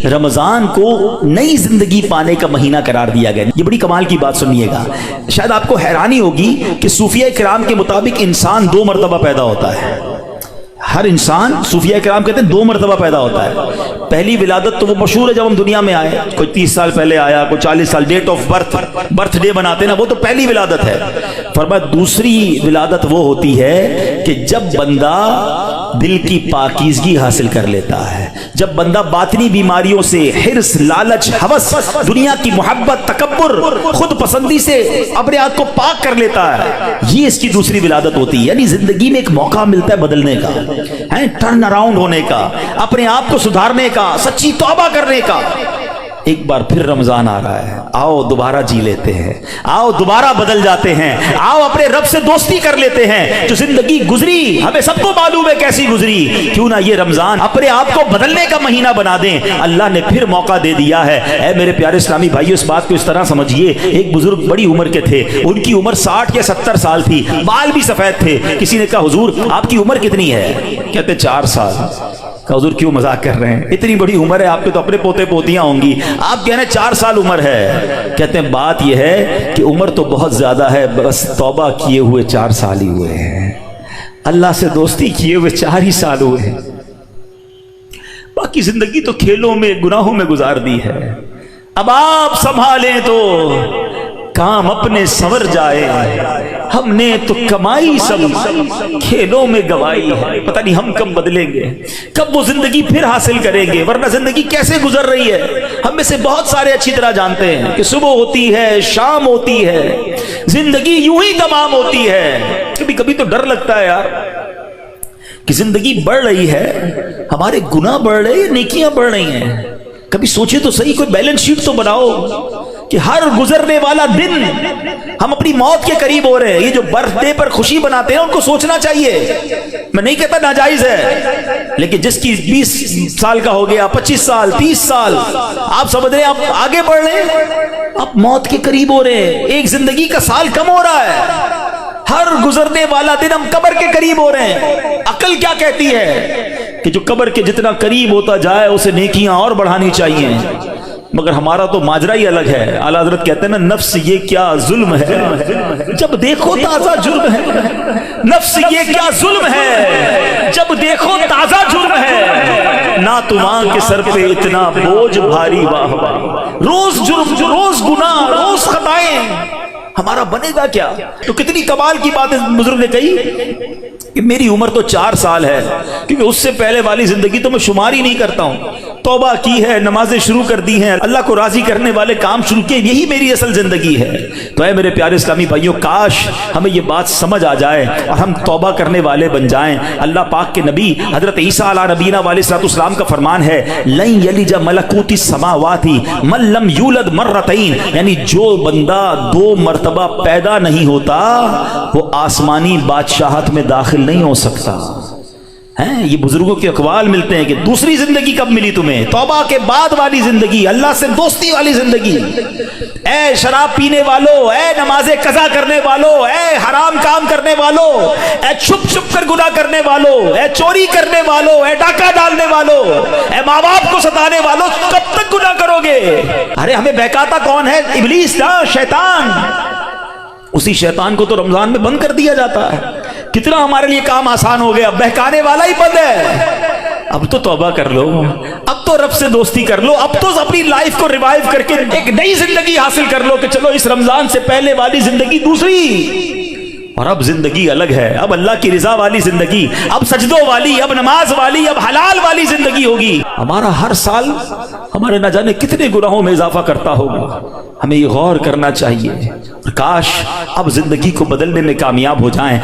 رمضان کو نئی زندگی پانے کا مہینہ قرار دیا گیا۔ یہ بڑی کمال کی بات سنیے گا، شاید آپ کو حیرانی ہوگی کہ صوفیہ کرام کے مطابق انسان 2 مرتبہ پیدا ہوتا ہے۔ ہر انسان، صوفیہ کرام کہتے ہیں 2 مرتبہ پیدا ہوتا ہے۔ پہلی ولادت تو وہ مشہور ہے جب ہم دنیا میں آئے، کوئی 30 سال پہلے آیا، کوئی 40 سال، ڈیٹ آف برتھ ڈے بناتے نا، وہ تو پہلی ولادت ہے۔ فرمایا دوسری ولادت وہ ہوتی ہے کہ جب بندہ دل کی پاکیزگی حاصل کر لیتا ہے، جب بندہ باطنی بیماریوں سے، حرص، لالچ، ہوس، دنیا کی محبت، تکبر، خود پسندی سے اپنے آپ کو پاک کر لیتا ہے، یہ اس کی دوسری ولادت ہوتی ہے۔ یعنی زندگی میں ایک موقع ملتا ہے بدلنے کا، ٹرن اراؤنڈ ہونے کا، اپنے آپ کو سدھارنے کا، سچی توبہ کرنے کا۔ ایک بار پھر رمضان آ رہا ہے، آؤ دوبارہ جی لیتے ہیں، آؤ دوبارہ بدل جاتے ہیں، آؤ اپنے رب سے دوستی کر لیتے ہیں۔ جو زندگی گزری ہمیں سب کو معلوم ہے کیسی گزری، کیوں نہ یہ رمضان اپنے آپ کو بدلنے کا مہینہ بنا دیں۔ اللہ نے پھر موقع دے دیا ہے۔ اے میرے پیارے اسلامی بھائیو، اس بات کو اس طرح سمجھیے، ایک بزرگ بڑی عمر کے تھے، ان کی عمر 60 یا 70 سال تھی، بال بھی سفید تھے۔ کسی نے کہا حضور آپ کی عمر کتنی ہے؟ کہتے 4 سال۔ کہ حضور کیوں مذاق کر رہے ہیں، اتنی بڑی عمر ہے، آپ کے تو اپنے پوتے پوتیاں ہوں گی، آپ کہہ رہے ہیں 4 سال عمر ہے۔ کہتے ہیں بات یہ ہے کہ عمر تو بہت زیادہ ہے، بس توبہ کیے ہوئے 4 سال ہی ہوئے ہیں، اللہ سے دوستی کیے ہوئے 4 ہی سال ہوئے ہیں، باقی زندگی تو کھیلوں میں، گناہوں میں گزار دی ہے۔ اب آپ سنبھالیں تو کام اپنے سنور جائے، ہم نے تو کمائی سب کھیلوں میں گوائی ہے، پتہ نہیں ہم کب بدلیں گے، کب وہ زندگی پھر حاصل کریں گے، ورنہ زندگی کیسے گزر رہی ہے ہم میں سے بہت سارے اچھی طرح جانتے ہیں کہ صبح ہوتی ہے، شام ہوتی ہے، زندگی یوں ہی تمام ہوتی ہے۔ کبھی کبھی تو ڈر لگتا ہے یار کہ زندگی بڑھ رہی ہے، ہمارے گناہ بڑھ رہے ہیں، نیکیاں بڑھ رہی ہیں۔ کبھی سوچے تو صحیح، کوئی بیلنس شیٹ تو بناؤ کہ ہر گزرنے والا دن ہم اپنی موت کے قریب ہو رہے ہیں۔ یہ جو برتھ ڈے پر خوشی مناتے ہیں ان کو سوچنا چاہیے، میں نہیں کہتا ناجائز ہے، لیکن جس کی 20 سال کا ہو گیا، 25 سال، 30 سال، آپ سمجھ رہے ہیں آپ آگے بڑھ رہے ہیں، آپ موت کے قریب ہو رہے ہیں، ایک زندگی کا سال کم ہو رہا ہے، ہر گزرنے والا دن ہم قبر کے قریب ہو رہے ہیں۔ عقل کیا کہتی ہے کہ جو قبر کے جتنا قریب ہوتا جائے اسے نیکیاں اور بڑھانی چاہیے، مگر ہمارا تو ماجرا ہی الگ ہے۔ اعلیٰ حضرت کہتے ہیں نا، نفس یہ کیا ظلم ہے جب دیکھو تازہ جرم ہے، نفس یہ کیا ظلم ہے جب دیکھو تازہ جرم ہے، نہ تمہاں کے سر پہ اتنا بوجھ بھاری، واہ واہ، روز جرم، روز گناہ، روز خطائیں، ہمارا بنے گا کیا؟ تو کتنی کمال کی بات بزرگ نے کہی کہ میری عمر تو 4 سال ہے، کیونکہ اس سے پہلے والی زندگی تو میں شمار ہی نہیں کرتا ہوں۔ توبہ کی ہے، نمازیں شروع کر دی ہیں، اللہ کو راضی کرنے والے کام شروع کیے، یہی میری اصل زندگی ہے۔ تو اے میرے پیارے اسلامی بھائیوں، کاش ہمیں یہ بات سمجھ آ جائے اور ہم توبہ کرنے والے بن جائیں۔ اللہ پاک کے نبی حضرت عیسیٰ علیہ نبینا علیہ السلام کا فرمان ہے، لن یلج ملکوت السماوات من لم یولد مرتین، یعنی جو بندہ 2 مرتبہ پیدا نہیں ہوتا وہ آسمانی بادشاہت میں داخل نہیں ہو سکتا۔ یہ بزرگوں کے اقوال ملتے ہیں کہ دوسری زندگی کب ملی تمہیں؟ توبہ کے بعد والی زندگی، اللہ سے دوستی والی زندگی۔ اے شراب پینے والو، اے نماز قضا کرنے والو، اے حرام کام کرنے والو، اے چھپ چھپ کر گناہ کرنے والو، اے چوری کرنے والو، اے ڈاکہ ڈالنے والو، اے ماں باپ کو ستانے والو، کب تک گناہ کرو گے؟ ارے ہمیں بہکاتا کون ہے؟ ابلیس نا، شیطان۔ اسی شیطان کو تو رمضان میں بند کر دیا جاتا ہے۔ کتنا ہمارے لیے کام آسان ہو گیا، بہکانے والا ہی بند ہے۔ اب تو توبہ کر لو، اب تو رب سے دوستی کر لو، اب تو اپنی لائف کو ریوائیو کر کے ایک نئی زندگی حاصل کر لو کہ چلو اس رمضان سے پہلے والی زندگی دوسری، اور اب زندگی الگ ہے، اب اللہ کی رضا والی زندگی، اب سجدوں والی، اب نماز والی، اب حلال والی زندگی ہوگی۔ ہمارا ہر سال ہمارے نہ جانے کتنے گناہوں میں اضافہ کرتا ہوگا، ہمیں یہ غور کرنا چاہیے۔ کاش اب زندگی کو بدلنے میں کامیاب ہو جائیں۔